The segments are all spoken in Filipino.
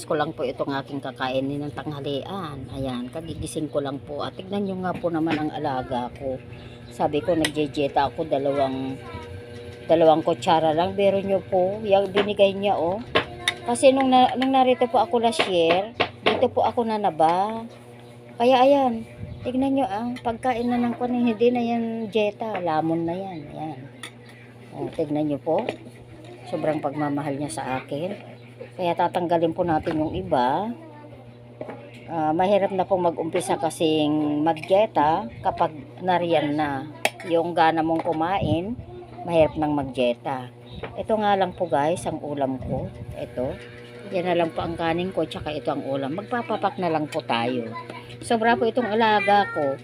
ko lang po itong aking kakainin ng tanghalian. Ayan, kagigising ko lang po. At tignan nyo nga po naman ang alaga ko. Sabi ko, nagjejeta ako dalawang kutsara lang. Pero nyo po, yung binigay niya, oh. Kasi nung narito po ako last year, dito po ako nanaba. Kaya ayan, tignan nyo ang pagkain na ng kunin. Hindi na yan jeta, lamon na yan. Ayan. Oh, tignan nyo po. Sobrang pagmamahal niya sa akin. Kaya tatanggalin po natin yung iba. Mahirap na pong mag-umpisa kasing mag-dieta kapag nariyan na yung gana mong kumain. Mahirap nang mag-dieta. Ito nga lang po guys, ang ulam ko. Ito. Yan na lang po ang kanin ko, tsaka ito ang ulam. Magpapapak na lang po tayo. Sobra po itong alaga ko.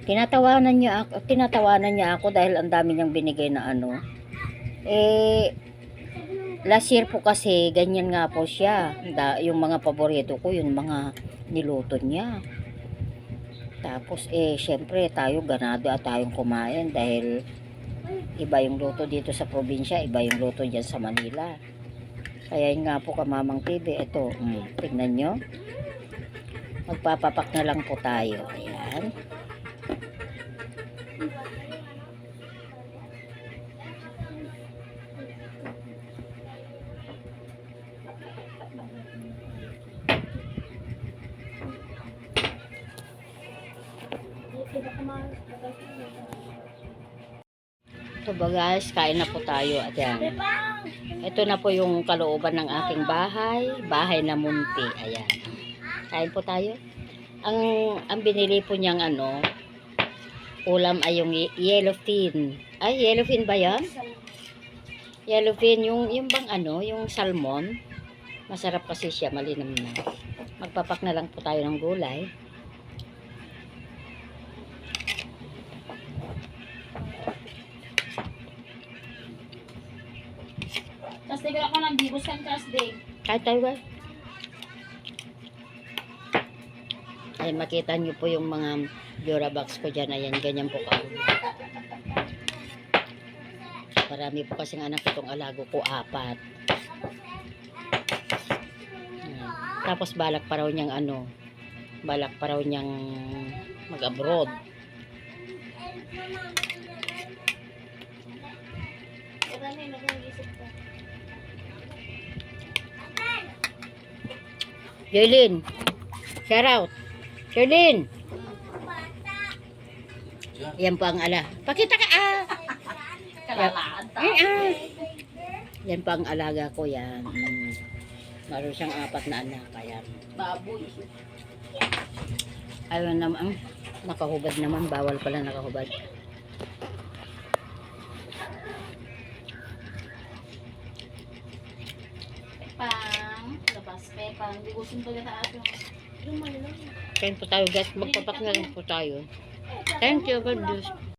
Tinatawanan niya ako dahil ang dami niyang binigay na ano. Last year po kasi ganyan nga po siya. Yung mga paborito ko, yung mga niluto niya. Tapos syempre tayo ganado at tayong kumain dahil iba yung luto dito sa probinsya, iba yung luto diyan sa Manila. Kaya yun nga po Kamamang TV, ito, tignan nyo. Magpapapak na lang po tayo. Ayan. Ito ba guys, kain na po tayo. At yan. Ito na po yung kalooban ng aking bahay na munti. Ayan. Kain po tayo. Ang binili po niyang ulam ay yung yellowfin. Ay, yellowfin ba yan? Yellowfin, yung bang yung salmon. Masarap kasi siya, malinam na. Magpapak na lang po tayo ng gulay. Tapos tigil ako ng bibos kang kasday. Kahit tayo guys. Ay, makita nyo po yung mga Durabox ko dyan. Ayan, ganyan po ka. Marami po kasing anak itong alago ko, 4. Ayan. Tapos balak pa raw niyang mag-abroad. Jaylin, shout out. Jaylin. Yan po ang Pakita ka Kalalaan ta. Yan po ang alaga ko yan. Meron siyang 4 na anak. Ayan. Baboy. Ayun naman. Nakahubad naman. Bawal pala nakahubad. Pepang, bigusin ko na ato. Kain po tayo guys. Magpapak na lang po tayo. Thank you. God bless.